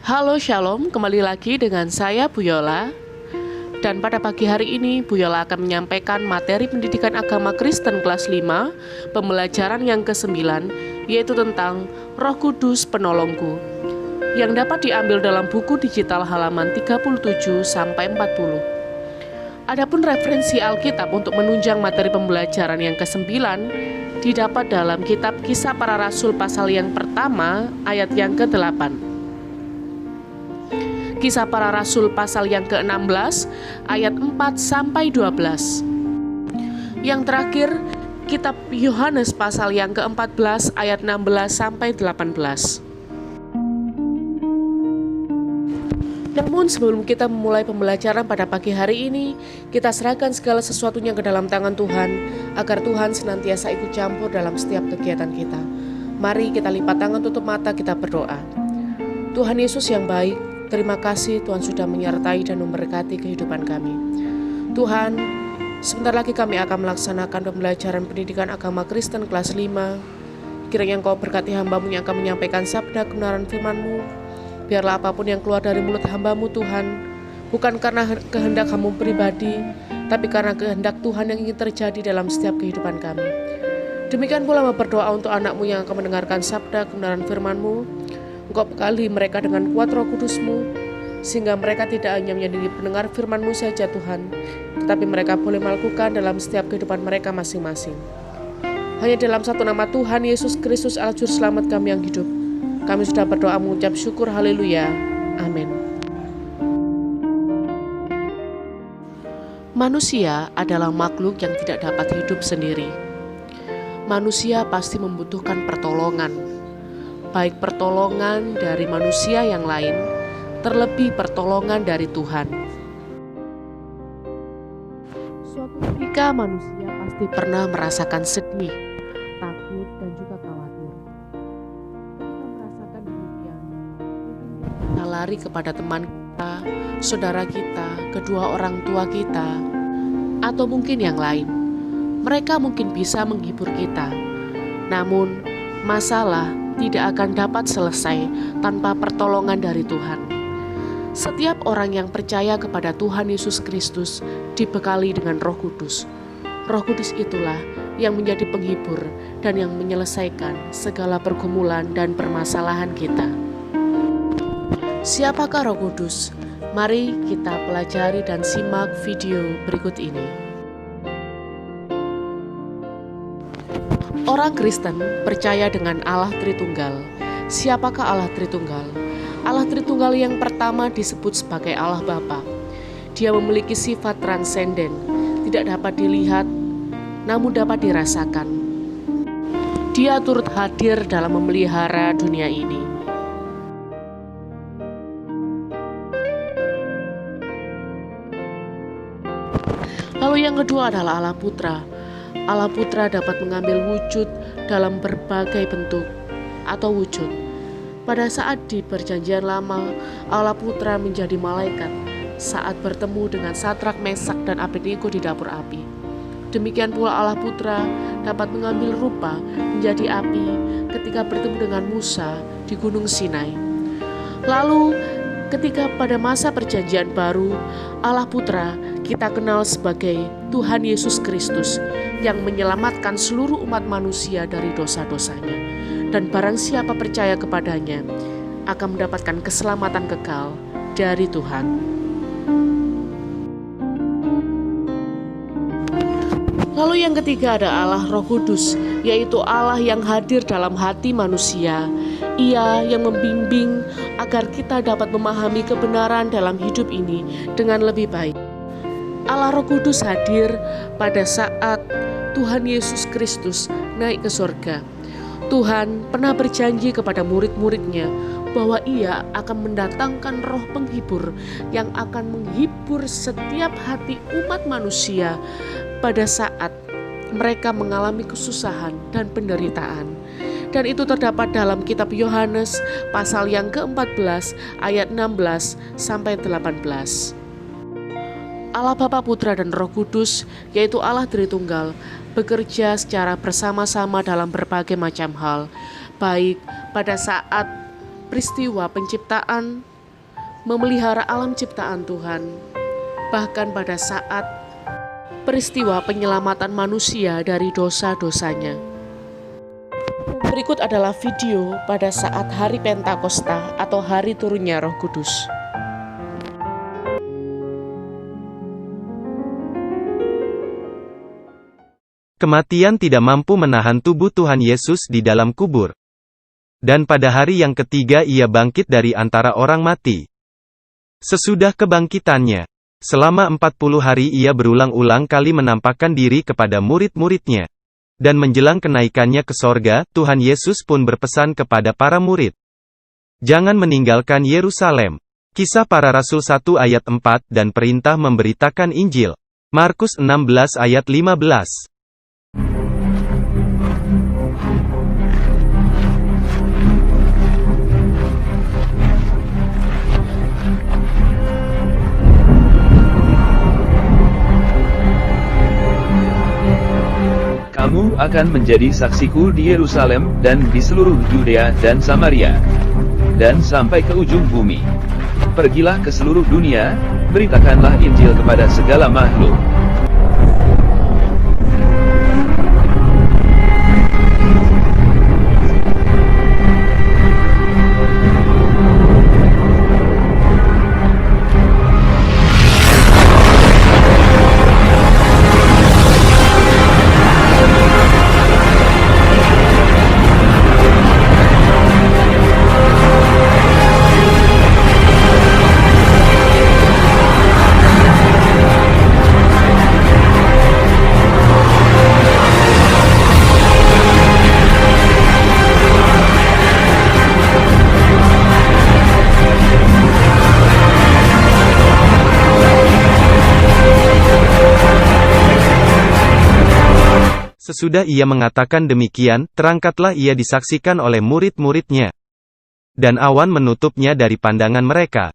Halo Shalom, kembali lagi dengan saya Bu Yola. Dan pada pagi hari ini Bu Yola akan menyampaikan materi pendidikan agama Kristen kelas 5, pembelajaran yang ke-9, yaitu tentang Roh Kudus Penolongku, yang dapat diambil dalam buku digital halaman 37 sampai 40. Adapun referensi Alkitab untuk menunjang materi pembelajaran yang ke-9 didapat dalam kitab Kisah Para Rasul pasal yang pertama ayat yang ke-8. Kisah Para Rasul pasal yang ke-16 ayat 4 sampai 12. Yang terakhir, kitab Yohanes pasal yang ke-14 ayat 16 sampai 18. Namun sebelum kita memulai pembelajaran pada pagi hari ini, kita serahkan segala sesuatunya ke dalam tangan Tuhan, agar Tuhan senantiasa ikut campur dalam setiap kegiatan kita. Mari kita lipat tangan, tutup mata, kita berdoa. Tuhan Yesus yang baik, terima kasih Tuhan sudah menyertai dan memberkati kehidupan kami. Tuhan, sebentar lagi kami akan melaksanakan pembelajaran pendidikan agama Kristen kelas 5. Kiranya Engkau berkati hamba-Mu yang akan menyampaikan sabda kebenaran firman-Mu. Biarlah apapun yang keluar dari mulut hamba-Mu Tuhan, bukan karena kehendak Kamu pribadi, tapi karena kehendak Tuhan yang ingin terjadi dalam setiap kehidupan kami. Demikian pula berdoa untuk anak-Mu yang akan mendengarkan sabda kebenaran firman-Mu. Engkau bekali mereka dengan kuat Roh Kudus-Mu, sehingga mereka tidak hanya menjadi pendengar firman-Mu saja Tuhan, tetapi mereka boleh melakukan dalam setiap kehidupan mereka masing-masing. Hanya dalam satu nama Tuhan Yesus Kristus Allah Juru Selamat kami yang hidup, kami sudah berdoa mengucap syukur, haleluya, amin. Manusia adalah makhluk yang tidak dapat hidup sendiri. Manusia pasti membutuhkan pertolongan, baik pertolongan dari manusia yang lain, terlebih pertolongan dari Tuhan. Suatu ketika manusia pasti pernah merasakan sedih, takut, dan juga khawatir. Ketika merasakan demikian, kita lari kepada teman kita, saudara kita, kedua orang tua kita, atau mungkin yang lain. Mereka mungkin bisa menghibur kita, namun masalah tidak akan dapat selesai tanpa pertolongan dari Tuhan. Setiap orang yang percaya kepada Tuhan Yesus Kristus dibekali dengan Roh Kudus. Roh Kudus itulah yang menjadi penghibur dan yang menyelesaikan segala pergumulan dan permasalahan kita. Siapakah Roh Kudus? Mari kita pelajari dan simak video berikut ini. Orang Kristen percaya dengan Allah Tritunggal. Siapakah Allah Tritunggal? Allah Tritunggal yang pertama disebut sebagai Allah Bapa. Dia memiliki sifat transenden, tidak dapat dilihat, namun dapat dirasakan. Dia turut hadir dalam memelihara dunia ini. Lalu yang kedua adalah Allah Putra. Allah Putra dapat mengambil wujud dalam berbagai bentuk atau wujud. Pada saat di Perjanjian Lama, Allah Putra menjadi malaikat saat bertemu dengan Sadrak, Mesak, dan Abednego di dapur api. Demikian pula Allah Putra dapat mengambil rupa menjadi api ketika bertemu dengan Musa di Gunung Sinai. Lalu ketika pada masa Perjanjian Baru, Allah Putra kita kenal sebagai Tuhan Yesus Kristus yang menyelamatkan seluruh umat manusia dari dosa-dosanya. Dan barang siapa percaya kepadanya akan mendapatkan keselamatan kekal dari Tuhan. Lalu yang ketiga ada Allah Roh Kudus, yaitu Allah yang hadir dalam hati manusia. Ia yang membimbing agar kita dapat memahami kebenaran dalam hidup ini dengan lebih baik. Allah Roh Kudus hadir pada saat Tuhan Yesus Kristus naik ke surga. Tuhan pernah berjanji kepada murid-muridnya bahwa Ia akan mendatangkan roh penghibur yang akan menghibur setiap hati umat manusia pada saat mereka mengalami kesusahan dan penderitaan. Dan itu terdapat dalam kitab Yohanes pasal yang ke-14 ayat 16 sampai 18. Allah Bapa, Putra, dan Roh Kudus, yaitu Allah Tritunggal, bekerja secara bersama-sama dalam berbagai macam hal, baik pada saat peristiwa penciptaan memelihara alam ciptaan Tuhan. Bahkan pada saat peristiwa penyelamatan manusia dari dosa-dosanya. Berikut adalah video pada saat hari Pentakosta atau hari turunnya Roh Kudus. Kematian tidak mampu menahan tubuh Tuhan Yesus di dalam kubur. Dan pada hari yang ketiga ia bangkit dari antara orang mati. Sesudah kebangkitannya, selama 40 hari ia berulang-ulang kali menampakkan diri kepada murid-muridnya. Dan menjelang kenaikannya ke sorga, Tuhan Yesus pun berpesan kepada para murid. Jangan meninggalkan Yerusalem. Kisah Para Rasul 1 ayat 4 dan perintah memberitakan Injil. Markus 16 ayat 15. Kamu akan menjadi saksiku di Yerusalem dan di seluruh Yudea dan Samaria, dan sampai ke ujung bumi. Pergilah ke seluruh dunia, beritakanlah Injil kepada segala makhluk. Sesudah ia mengatakan demikian, terangkatlah ia disaksikan oleh murid-muridnya. Dan awan menutupnya dari pandangan mereka.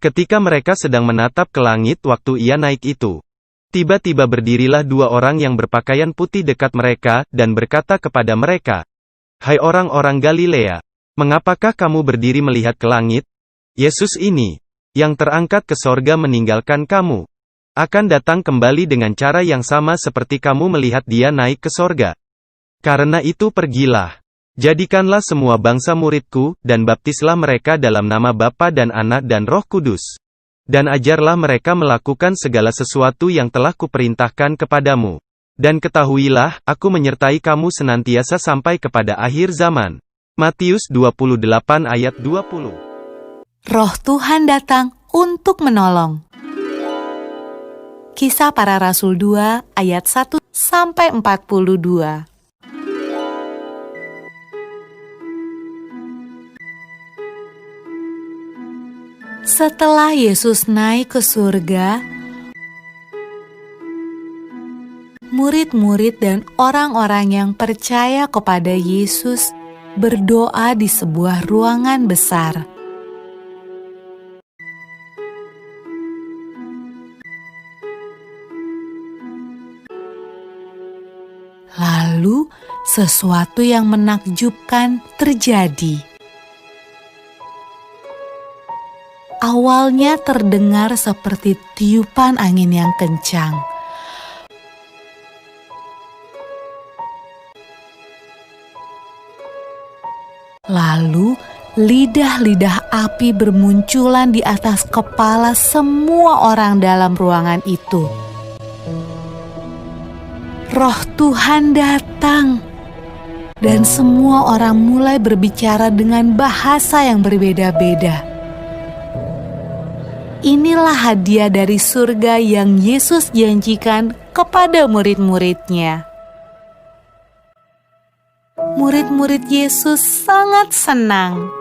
Ketika mereka sedang menatap ke langit waktu ia naik itu, tiba-tiba berdirilah dua orang yang berpakaian putih dekat mereka, dan berkata kepada mereka, "Hai orang-orang Galilea, mengapakah kamu berdiri melihat ke langit? Yesus ini, yang terangkat ke sorga meninggalkan kamu, akan datang kembali dengan cara yang sama seperti kamu melihat dia naik ke sorga. Karena itu pergilah, jadikanlah semua bangsa muridku, dan baptislah mereka dalam nama Bapa dan Anak dan Roh Kudus. Dan ajarlah mereka melakukan segala sesuatu yang telah kuperintahkan kepadamu. Dan ketahuilah, aku menyertai kamu senantiasa sampai kepada akhir zaman." Matius 28 ayat 20. Roh Tuhan datang untuk menolong. Kisah Para Rasul 2 ayat 1-42. Setelah Yesus naik ke surga, murid-murid dan orang-orang yang percaya kepada Yesus berdoa di sebuah ruangan besar. Lalu, sesuatu yang menakjubkan terjadi. Awalnya terdengar seperti tiupan angin yang kencang. Lalu, lidah-lidah api bermunculan di atas kepala semua orang dalam ruangan itu. Roh Tuhan datang, dan semua orang mulai berbicara dengan bahasa yang berbeda-beda. Inilah hadiah dari surga yang Yesus janjikan kepada murid-muridnya. Murid-murid Yesus sangat senang.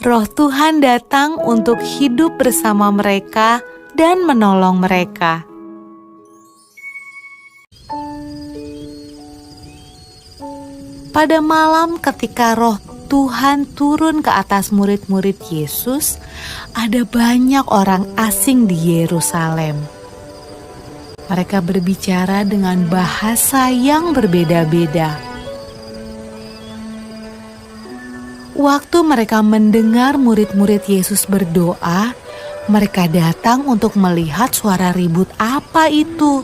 Roh Tuhan datang untuk hidup bersama mereka dan menolong mereka. Pada malam ketika Roh Tuhan turun ke atas murid-murid Yesus, ada banyak orang asing di Yerusalem. Mereka berbicara dengan bahasa yang berbeda-beda. Waktu mereka mendengar murid-murid Yesus berdoa, mereka datang untuk melihat suara ribut apa itu.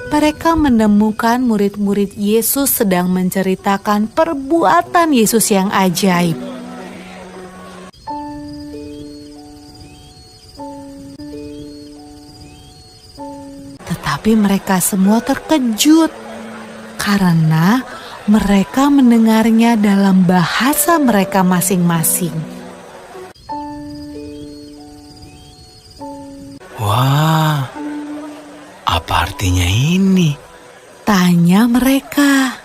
Mereka menemukan murid-murid Yesus sedang menceritakan perbuatan Yesus yang ajaib. Tetapi mereka semua terkejut karena mereka mendengarnya dalam bahasa mereka masing-masing. Wah, apa artinya ini? Tanya mereka.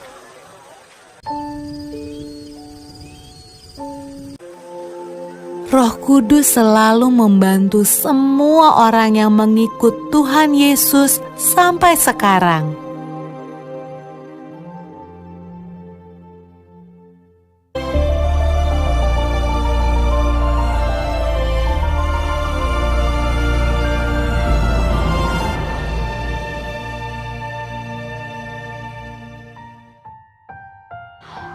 Roh Kudus selalu membantu semua orang yang mengikut Tuhan Yesus sampai sekarang.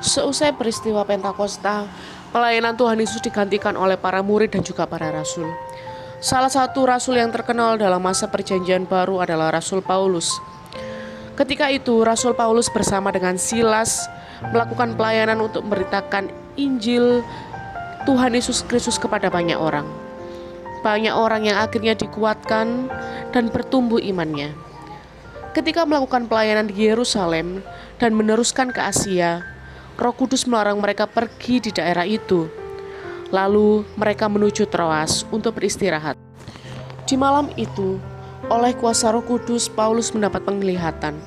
Seusai peristiwa Pentakosta, pelayanan Tuhan Yesus digantikan oleh para murid dan juga para rasul. Salah satu rasul yang terkenal dalam masa perjanjian baru adalah Rasul Paulus. Ketika itu, Rasul Paulus bersama dengan Silas melakukan pelayanan untuk memberitakan Injil Tuhan Yesus Kristus kepada banyak orang. Banyak orang yang akhirnya dikuatkan dan bertumbuh imannya. Ketika melakukan pelayanan di Yerusalem dan meneruskan ke Asia, Roh Kudus melarang mereka pergi di daerah itu. Lalu mereka menuju Troas untuk beristirahat. Di malam itu, oleh kuasa Roh Kudus, Paulus mendapat penglihatan.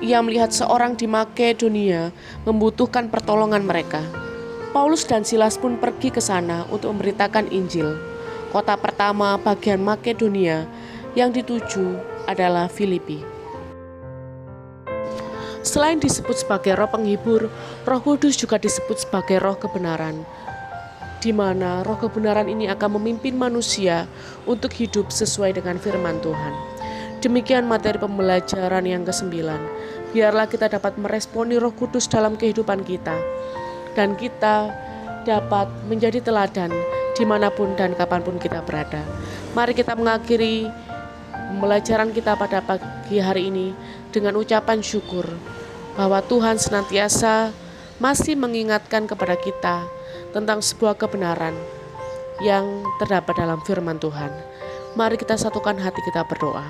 Ia melihat seorang di Makedonia membutuhkan pertolongan mereka. Paulus dan Silas pun pergi ke sana untuk memberitakan Injil. Kota pertama bagian Makedonia yang dituju adalah Filipi. Selain disebut sebagai roh penghibur, Roh Kudus juga disebut sebagai roh kebenaran, di mana roh kebenaran ini akan memimpin manusia untuk hidup sesuai dengan firman Tuhan. Demikian materi pembelajaran yang ke-9. Biarlah kita dapat meresponi Roh Kudus dalam kehidupan kita, dan kita dapat menjadi teladan dimanapun dan kapanpun kita berada. Mari kita mengakhiri pembelajaran kita pada pagi hari ini dengan ucapan syukur bahwa Tuhan senantiasa masih mengingatkan kepada kita tentang sebuah kebenaran yang terdapat dalam firman Tuhan. Mari kita satukan hati kita berdoa.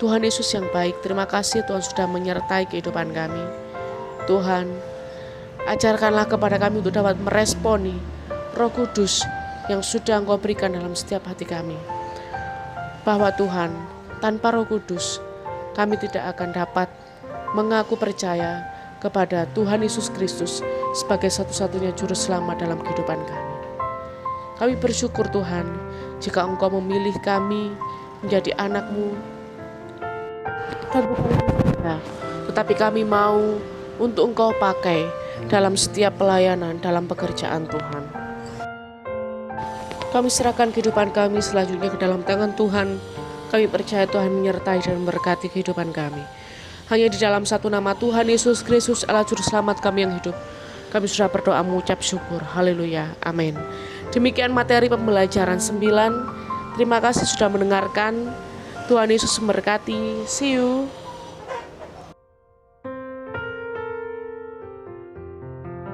Tuhan Yesus yang baik, terima kasih Tuhan sudah menyertai kehidupan kami. Tuhan, ajarkanlah kepada kami untuk dapat meresponi Roh Kudus yang sudah Engkau berikan dalam setiap hati kami. Bahwa Tuhan, tanpa Roh Kudus, kami tidak akan dapat mengaku percaya kepada Tuhan Yesus Kristus sebagai satu-satunya juru selamat dalam kehidupan kami. Kami bersyukur Tuhan, jika Engkau memilih kami menjadi anak-Mu, dan bukan kita, tetapi kami mau untuk Engkau pakai dalam setiap pelayanan, dalam pekerjaan Tuhan. Kami serahkan kehidupan kami selanjutnya ke dalam tangan Tuhan. Kami percaya Tuhan menyertai dan memberkati kehidupan kami. Hanya di dalam satu nama Tuhan Yesus Kristus Allah Juru Selamat kami yang hidup, kami sudah berdoa mengucap syukur. Haleluya, amin. Demikian materi pembelajaran 9. Terima kasih sudah mendengarkan. Tuhan Yesus memberkati. See you.